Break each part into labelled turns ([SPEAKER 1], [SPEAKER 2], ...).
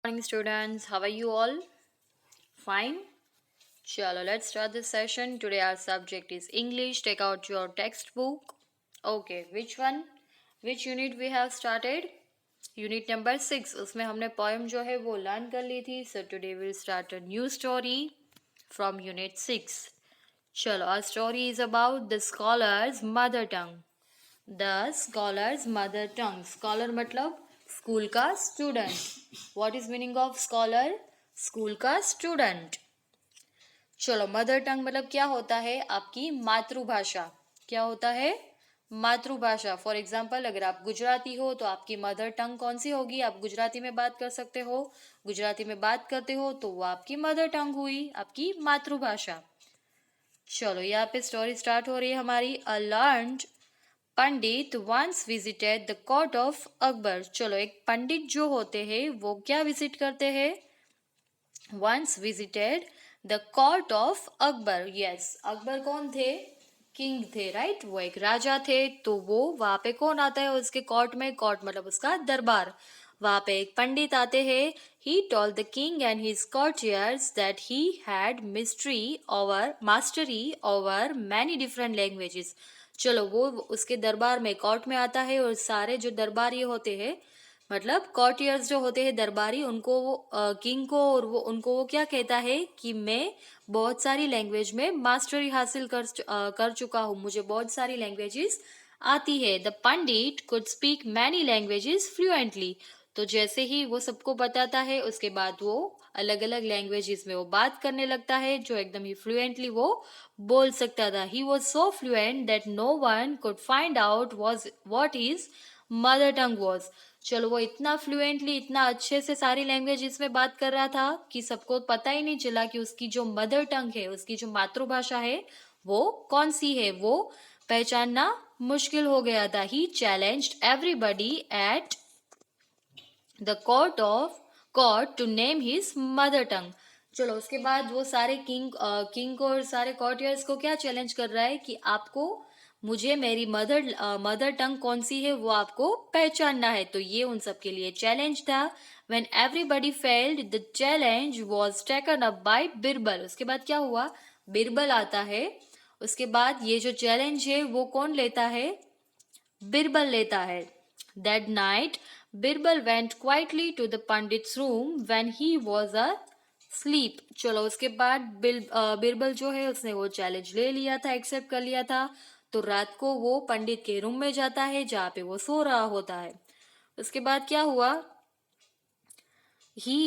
[SPEAKER 1] Morning students, how are you all? Fine? Chalo, let's start this session. Today our subject is English. Take out your textbook. Okay, which one? Which unit we have started? Unit number 6. उसमें हमने poem जो है वो learn कर ली थी. So today we'll start a new story from unit 6. चलो, our story is about the scholar's mother tongue. The scholars mother tongue. Scholar मतलब school का student. What is meaning of scholar? School का student. चलो, mother tongue मतलब क्या होता है? आपकी मातृभाषा. क्या होता है? मातृभाषा. फॉर एग्जाम्पल, अगर आप गुजराती हो तो आपकी मदर टंग कौन सी होगी? आप गुजराती में बात कर सकते हो. गुजराती में बात करते हो तो वो आपकी मदर टंग हुई, आपकी मातृभाषा. चलो, यहाँ पे स्टोरी स्टार्ट हो रही है हमारी. A learned pandit once visited the court of Akbar. चलो, एक पंडित जो होते हैं वो क्या विजिट करते हैं? Once visited the court of Akbar. Yes, Akbar कौन थे? किंग थे, राइट? वो एक राजा थे. तो वो वहां पे कौन आता है उसके कोर्ट में? कोर्ट मतलब उसका दरबार. वहां पे एक पंडित आते हैं. He told the king and his courtiers that he had mastery over many different languages. चलो, वो उसके दरबार में कोर्ट में आता है और सारे जो दरबारी होते हैं, मतलब कॉर्टियर्स जो होते हैं दरबारी, उनको वो किंग को और वो उनको वो क्या कहता है कि मैं बहुत सारी लैंग्वेज में मास्टरी हासिल कर चुका हूँ, मुझे बहुत सारी लैंग्वेजेस आती है. The Pandit could speak many languages fluently. तो जैसे ही वो सबको बताता है उसके बाद वो अलग अलग लैंग्वेजेस में वो बात करने लगता है जो एकदम ही फ्लुएंटली वो बोल सकता था. He was so fluent that no one could find out was what his mother tongue was. चलो, वो इतना फ्लुएंटली, इतना अच्छे से सारी लैंग्वेज इसमें बात कर रहा था कि सबको पता ही नहीं चला कि उसकी जो मदर टंग है, उसकी जो मातृभाषा है वो कौन सी है. वो पहचानना मुश्किल हो गया था. He challenged everybody at the court to name his mother tongue. चलो, उसके बाद वो सारे किंग को और सारे कॉर्टियर्स को क्या चैलेंज कर रहा है कि आपको मुझे मेरी मदर टंग कौन सी है वो आपको पहचानना है. तो ये उन सब के लिए चैलेंज था. When everybody failed the challenge was taken up by Birbal. उसके बाद क्या हुआ? बिरबल आता है. उसके बाद ये जो चैलेंज है वो कौन लेता है? बिरबल लेता है. That night, Birbal went quietly to the Pandit's room when he was asleep. चलो, उसके बाद बिरबल जो है उसने वो चैलेंज ले लिया था, एक्सेप्ट कर लिया था. तो रात को वो पंडित के रूम में जाता है जहाँ पे वो सो रहा होता है. उसके बाद क्या हुआ? He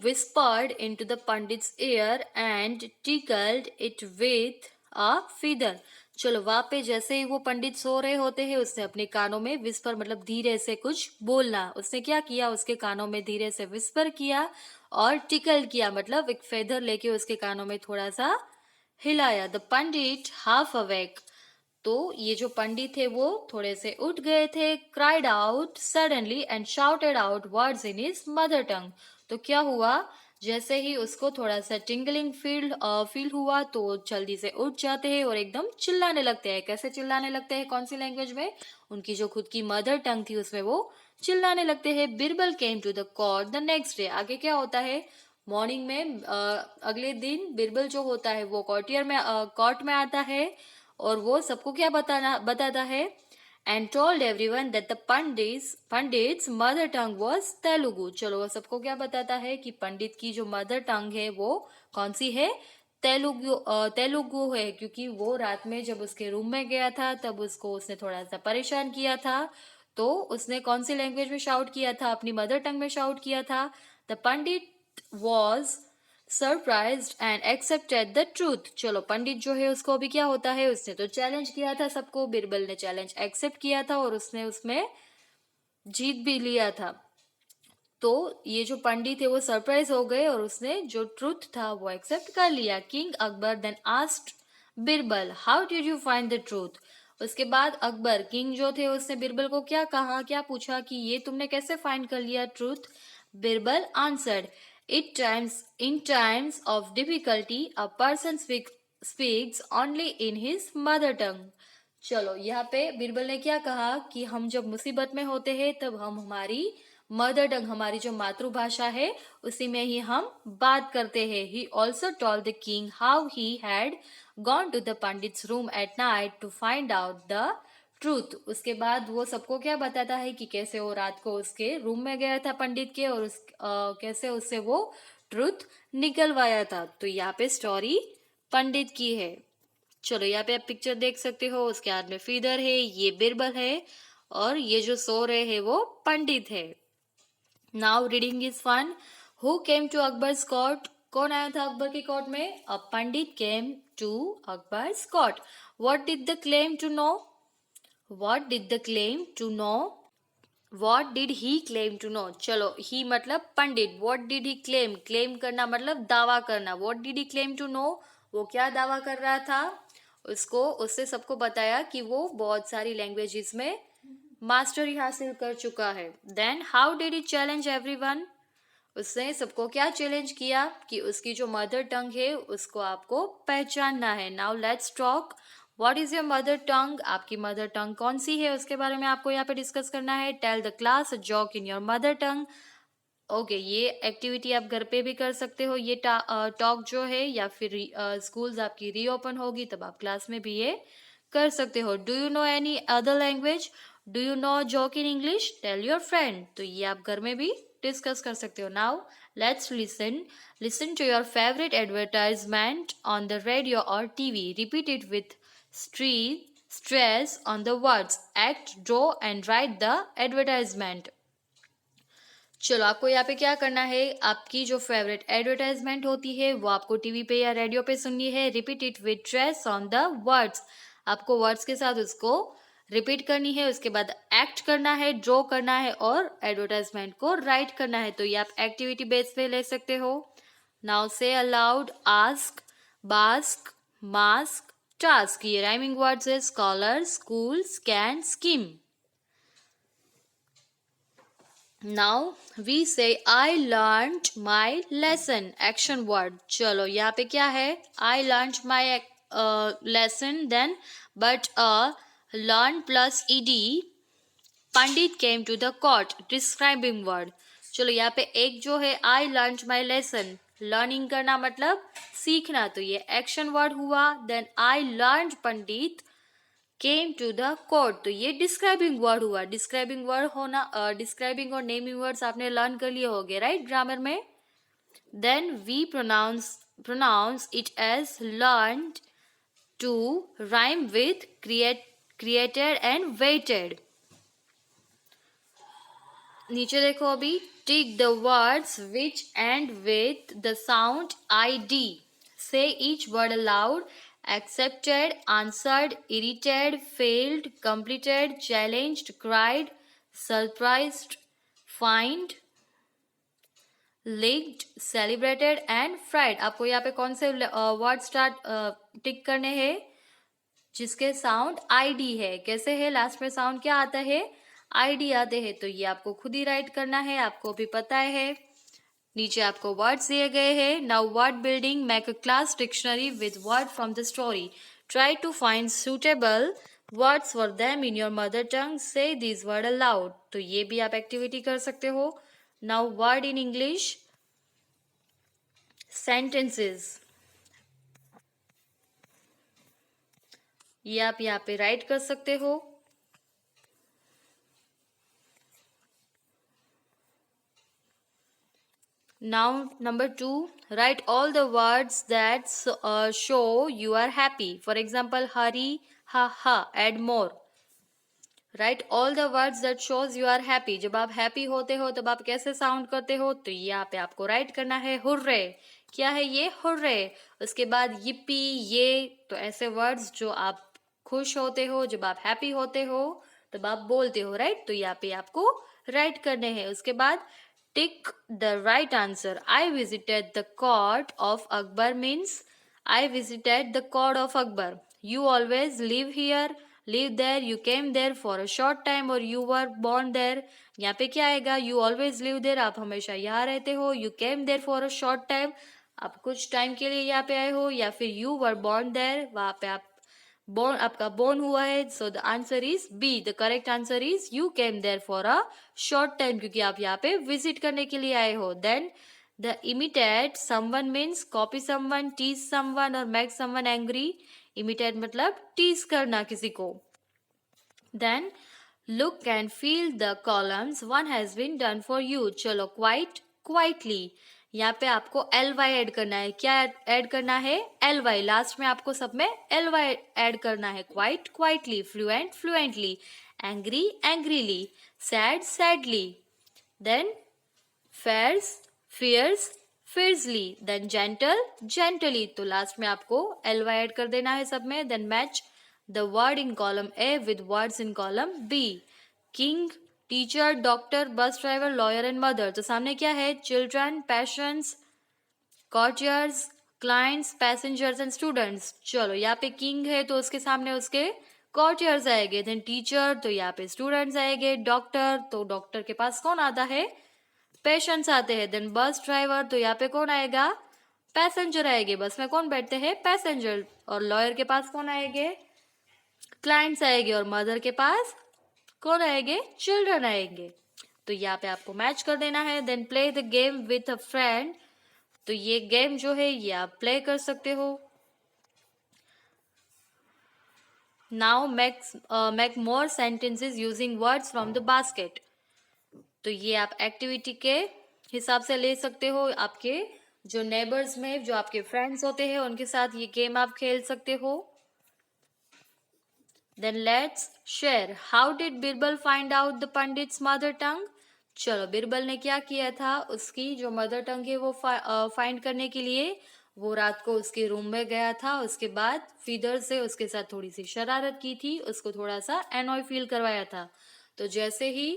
[SPEAKER 1] whispered into the Pandit's ear and tickled it with a feather. चलो, वहां पे जैसे ही वो पंडित सो रहे होते हैं उसने अपने कानों में विस्पर मतलब धीरे से कुछ बोलना. उसने क्या किया? उसके कानों में धीरे से विस्पर किया और टिकल किया, मतलब एक फेदर लेके उसके कानों में थोड़ा सा हिलाया. The Pandit half awake. तो ये जो पंडित थे वो थोड़े से उठ गए थे. Cried out suddenly and shouted out words in his mother टंग. तो क्या हुआ? जैसे ही उसको थोड़ा सा टिंगलिंग फील हुआ तो जल्दी से उठ जाते हैं और एकदम चिल्लाने लगते हैं. कैसे चिल्लाने लगते हैं? कौन सी लैंग्वेज में? उनकी जो खुद की मदर टंग थी उसमें वो चिल्लाने लगते हैं. Birbal came to the court the next day. आगे क्या होता है? मॉर्निंग में अगले दिन बिरबल जो होता है वो कोर्ट में आता है और वो सबको क्या बताता है? And told everyone that the pandit's mother tongue was Telugu. चलो, वो सबको क्या बताता है कि पंडित की जो मदर टंग है वो कौन सी है? तेलुगु है. क्योंकि वो रात में जब उसके रूम में गया था तब उसने थोड़ा सा परेशान किया था. तो उसने कौन सी लैंग्वेज में शाउट किया था? अपनी मदर टंग में शाउट किया था. The Pandit was surprised and accepted the truth. चलो, पंडित जो है उसको अभी क्या होता है? उसने तो चैलेंज किया था सबको. बिरबल ने चैलेंज एक्सेप्ट किया था और उसने उसमें जीत भी लिया था. तो ये जो पंडित है वो सरप्राइज हो गए और उसने जो ट्रूथ था वो एक्सेप्ट कर लिया. King Akbar then asked Birbal how did you find the truth. उसके बाद अकबर किंग जो थे उसने बिरबल को क्या कहा, क्या पूछा कि ये तुमने कैसे फाइंड कर लिया truth. Birbal answered in times of difficulty a person speaks only in his mother tongue. चलो, यहाँ पे बिरबल ने क्या कहा कि हम जब मुसीबत में होते हैं तब हम हमारी मदर टंग हमारी जो मातृभाषा है उसी में ही हम बात करते हैं। He also told the king how he had gone to the pandit's room at night to find out the truth. उसके बाद वो सबको क्या बताता है कि कैसे वो रात को उसके रूम में गया था पंडित के और कैसे उससे वो ट्रूथ निकलवाया था। तो यहाँ पे स्टोरी पंडित की है। चलो यहाँ पे आप पिक्चर देख सकते हो, उसके हाथ में फीदर है, ये बिरबल है और ये जो सो रहे हैं वो पंडित है। Now reading is fun. Who came to Akbar's court? कौन आया था अकबर के कोर्ट में? A pandit came to Akbar's court. What did the claim to know? What did the claim to know? What did he claim to know? चलो, he मतलब पंडित। What did he claim? Claim करना मतलब दावा करना। What did he claim to know? वो क्या दावा कर रहा था? उससे सबको बताया कि वो बहुत सारी लैंग्वेजेस में मास्टरी हासिल कर चुका है। Then how did he challenge everyone? उसने सबको क्या चैलेंज किया कि उसकी जो मदर टंग है उसको आपको पहचानना है। Now let's talk. What is your mother टंग? आपकी मदर टंग कौन सी है उसके बारे में आपको यहाँ पे डिस्कस करना है। Tell the class a joke in your mother tongue. Okay, ये एक्टिविटी आप घर पे भी कर सकते हो। ये टॉक जो है या फिर स्कूल्स आपकी रीओपन होगी तब आप क्लास में भी ये कर सकते हो। Do you know any other language? Do you know joke in English? Tell your friend. तो ये आप घर में भी डिस्कस कर सकते हो। Now let's listen to your favourite advertisement on the radio और TV. Repeat it with stress on the words. Act, draw and write the advertisement. चलो, आपको यहाँ पे क्या करना है, आपकी जो फेवरेट एडवर्टाइजमेंट होती है वो आपको टीवी पे या रेडियो पे सुननी है। Repeat it with stress on the words. आपको वर्ड्स के साथ उसको रिपीट करनी है। उसके बाद एक्ट करना है, ड्रॉ करना है और एडवर्टाइजमेंट को राइट करना है। तो ये आप एक्टिविटी बेस पे ले सकते हो। नाउ से allowed, ask, bask, mask, task. ये राइमिंग वर्ड्स है। Scholar, school, scan, scheme. Now we say I learned my lesson. Action word. चलो यहाँ पे क्या है? I learned my lesson then but learn plus ed. Pandit came to the court. Describing word. चलो यहाँ पे एक जो है I learned my lesson. Learning करना मतलब सीखना, तो ये एक्शन वर्ड हुआ। Then I learned pandit came to the court, तो ये डिस्क्राइबिंग वर्ड हुआ। डिस्क्राइबिंग वर्ड होना, डिस्क्राइबिंग और नेमिंग वर्ड्स आपने लर्न कर लिए होंगे राइट ग्रामर में। Then we pronounce it as learned to rhyme with created and waited. नीचे देखो अभी, tick the words which end with the sound I D. Say each word aloud. Accepted, answered, irritated, failed, completed, challenged, cried, surprised, fined, licked, celebrated and fried। आपको यहाँ पे कौन से word start टिक करने हैं जिसके साउंड आईडी है। कैसे है? लास्ट में साउंड क्या आता है? आईडी आते हैं। तो ये आपको खुद ही राइट करना है, आपको भी पता है। नीचे आपको वर्ड्स दिए गए हैं। Now word building, make a class dictionary with word from the story. Try to find suitable words for them in your mother tongue. Say this word allowed. तो ये भी आप एक्टिविटी कर सकते हो। Now word in English, sentences. ये आप यहाँ पे राइट कर सकते हो। Now number 2, write all the words that show you are happy. For example, hurry, ha ha. Add more. Write all the words that shows you are happy. जब आप happy होते हो तब आप कैसे साउंड करते हो? तो यहाँ पे आपको राइट करना है हुर्रे। क्या है ये? हुर्रे। उसके बाद yippee, ये। तो ऐसे वर्ड्स जो आप खुश होते हो, जब आप हैप्पी होते हो तब आप बोलते हो राइट। तो यहाँ पे आपको राइट करने हैं। उसके बाद tick the right answer. I visited the court of Akbar means I visited the court of Akbar. You always live here, live there, you came there for a short time or you were born there. यहाँ पे क्या आएगा? You always live there. आप हमेशा यहाँ रहते हो। You came there for a short time. आप कुछ टाइम के लिए यहाँ पे आए हो। या फिर you were born there. वहाँ पे आप बोर्न आपका बोर्न हुआ है, so the answer is B, the correct answer is you came there for a short time, क्योंकि आप यहाँ पे विजिट करने के लिए आए हो. Then the imitate someone means copy someone, tease someone और मेक समवन एंग्री. इमिटेट मतलब टीज करना किसी को. Then look and fill the columns one has been done for you. चलो क्वाइट, क्वाइटली, यहाँ पे आपको एल वाई एड करना है. क्या ऐड करना है? L Y. लास्ट में आपको सब में एल वाई ऐड करना है. Quiet, quietly. Fluent, fluently. Angry, angrily. Sad, sadly. Then fierce, fierce, fiercely. Then gentle, gently. तो लास्ट में आपको एल वाई ऐड कर देना है सब में. Then match the word in column A with words in column B. King, teacher, doctor, bus driver, lawyer and mother. तो सामने क्या है? Children, patients, courtiers, clients, passengers and students. चलो यहाँ पे किंग है तो उसके सामने उसके कॉर्टियर्स आएंगे. देन टीचर तो यहाँ पे स्टूडेंट्स आएंगे. डॉक्टर तो डॉक्टर के पास कौन आता है? पेशेंट्स आते हैं. देन बस ड्राइवर तो यहाँ पे कौन आएगा? पैसेंजर आएंगे. बस में कौन बैठते हैं? पैसेंजर. और लॉयर के पास कौन आएंगे? क्लाइंट्स आएंगे. और मदर के पास कौन आएंगे? चिल्ड्रन आएंगे. तो यहाँ पे आपको मैच कर देना है. Then play the game with a friend. तो ये गेम जो है ये आप प्ले कर सकते हो. Now make more sentences using words from the basket. तो ये आप एक्टिविटी के हिसाब से ले सकते हो. आपके जो नेबर्स में जो आपके फ्रेंड्स होते हैं उनके साथ ये गेम आप खेल सकते हो. Then let's share. How did Birbal find out the pandit's mother tongue. चलो बिरबल ने क्या किया था? उसकी जो मदर टंग है वो फाइंड करने के लिए वो रात को उसके रूम में गया था. उसके बाद फीदर से उसके साथ थोड़ी सी शरारत की थी. उसको थोड़ा सा एनॉय फील करवाया था. तो जैसे ही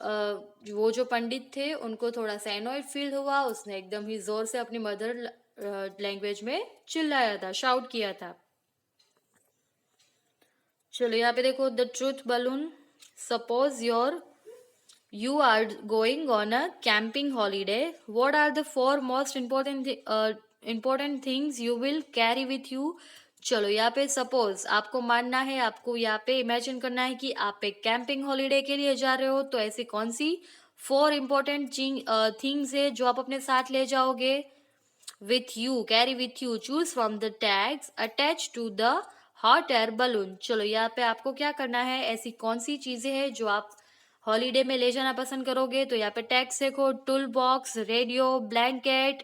[SPEAKER 1] वो जो पंडित थे उनको थोड़ा सा एनॉय फील हुआ, उसने एकदम ही जोर से अपनी मदर लैंग्वेज में चिल्लाया था, शाउट किया था. चलो यहाँ पे देखो. The truth balloon. Suppose you are going on a camping holiday. What are the four most important things you will carry with you? चलो यहाँ पे सपोज आपको मानना है, आपको यहाँ पे इमेजिन करना है कि आप एक कैंपिंग हॉलीडे के लिए जा रहे हो. तो ऐसी कौन सी 4 इम्पोर्टेंट थिंग्स है जो आप अपने साथ ले जाओगे? With you, carry with you. Choose from the tags attach to the hot air balloon. चलो यहाँ पे आपको क्या करना है? ऐसी कौन सी चीजें हैं जो आप हॉलीडे में ले जाना पसंद करोगे? तो यहाँ पे टैक्स देखो. Tool box, radio, blanket,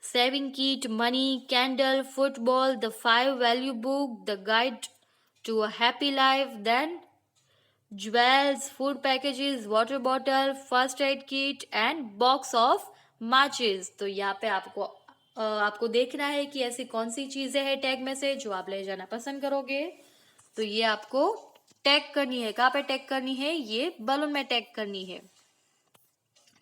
[SPEAKER 1] saving kit, money, candle, football, the 5 value book, the guide to a happy life. Then jewels, food packages, water bottle, first aid kit and box of माचिस. तो यहाँ पे आपको देखना है कि ऐसी कौन सी चीजें हैं टैग में से जो आप ले जाना पसंद करोगे. तो ये आपको टैग करनी है. कहाँ पे टैग करनी है? ये बलून में टैग करनी है.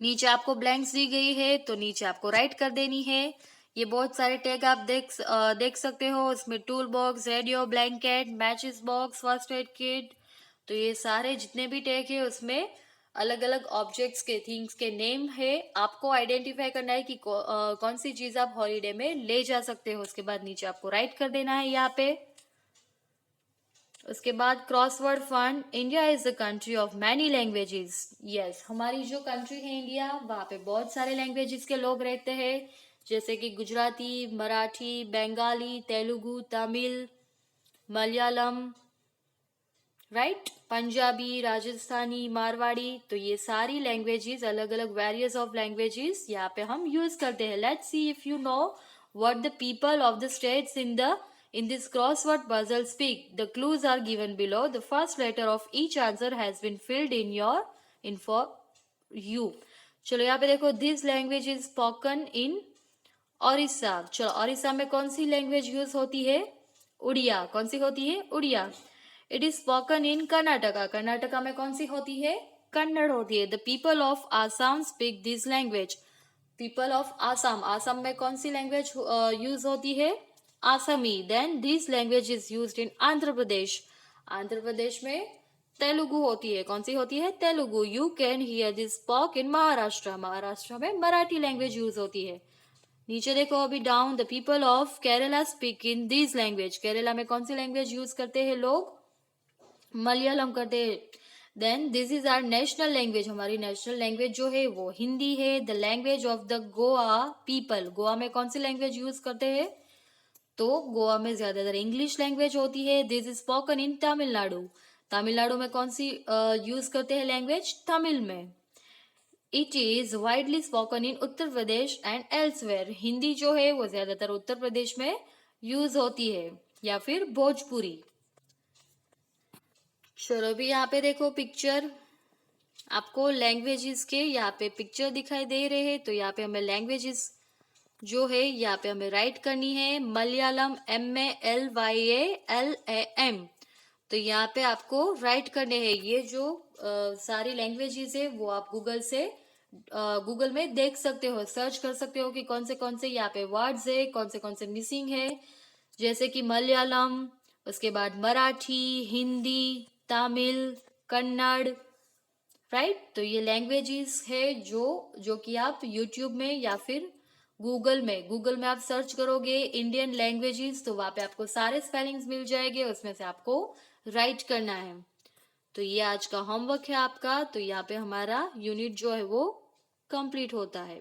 [SPEAKER 1] नीचे आपको ब्लैंक्स दी गई है तो नीचे आपको राइट कर देनी है. ये बहुत सारे टैग आप देख सकते हो. इसमें tool box, radio, blanket, matches box, first aid kit. तो ये सारे जितने भी टैग है उसमें अलग अलग ऑब्जेक्ट्स के, थिंग्स के नेम है. आपको आइडेंटिफाई करना है कि कौन सी चीज आप हॉलीडे में ले जा सकते हो. उसके बाद नीचे आपको राइट कर देना है यहाँ पे. उसके बाद crossword fun. India is the country of many languages. Yes, हमारी जो कंट्री है इंडिया, वहाँ पे बहुत सारे लैंग्वेजेस के लोग रहते हैं. जैसे कि गुजराती, मराठी, बंगाली, तेलुगु, तमिल, मलयालम, राइट, पंजाबी, राजस्थानी, मारवाड़ी. तो ये सारी लैंग्वेजेस, अलग अलग वेरियस ऑफ लैंग्वेजेस यहाँ पे हम यूज करते हैं. Let's see if you know what the people of the states in this crossword puzzle speak. The clues are given below. The first letter of each answer has been filled in for you. चलो यहाँ पे देखो. This language is spoken in Odisha. चलो ओडिशा में कौन सी language use होती है? उड़िया. कौन सी होती है? Odia. It is spoken in Karnataka. Karnataka में कौन सी होती है? कन्नड़ होती है. The people of Assam speak this language. People of Assam. Assam में कौन सी लैंग्वेज यूज होती है? Asami. Then this language is used in Andhra Pradesh. Andhra Pradesh में तेलुगु होती है. कौन सी होती है? Telugu. You can hear this spoke in Maharashtra. Maharashtra में मराठी लैंग्वेज यूज होती है. नीचे देखो अभी down, the people of Kerala speak in this language. Kerala में कौन सी लैंग्वेज यूज करते हैं लोग? मलयालम करते हैं। Then this is our national language, हमारी नेशनल लैंग्वेज जो है वो हिंदी है। The language of the Goa people, Goa में कौन सी लैंग्वेज यूज करते हैं? तो गोवा में ज्यादातर इंग्लिश लैंग्वेज होती है। दिस इज स्पोकन इन तमिलनाडु, तमिलनाडु में कौन सी यूज करते हैं लैंग्वेज? तमिल में। It is widely spoken in Uttar Pradesh and elsewhere, Hindi जो है वो ज्यादातर उत्तर प्रदेश में यूज होती है, या फिर भोजपुरी। चलो भी यहाँ पे देखो पिक्चर, आपको लैंग्वेजेस के यहाँ पे पिक्चर दिखाई दे रहे हैं। तो यहाँ पे हमें लैंग्वेजेस जो है यहाँ पे हमें राइट करनी है। मलयालम, MALYALAM। तो यहाँ पे आपको राइट करने हैं। ये जो सारी लैंग्वेजेस है वो आप गूगल में देख सकते हो, सर्च कर सकते हो कि कौन से यहाँ पे वर्ड्स है, कौन से मिसिंग है। जैसे कि मलयालम, उसके बाद मराठी, हिंदी, तमिल, कन्नड़, राइट। तो ये लैंग्वेजेस है जो कि आप यूट्यूब में या फिर गूगल में आप सर्च करोगे इंडियन लैंग्वेजेस, तो वहां पे आपको सारे स्पेलिंग्स मिल जाएंगे, उसमें से आपको राइट करना है। तो ये आज का होमवर्क है आपका। तो यहाँ पे हमारा यूनिट जो है वो कंप्लीट होता है।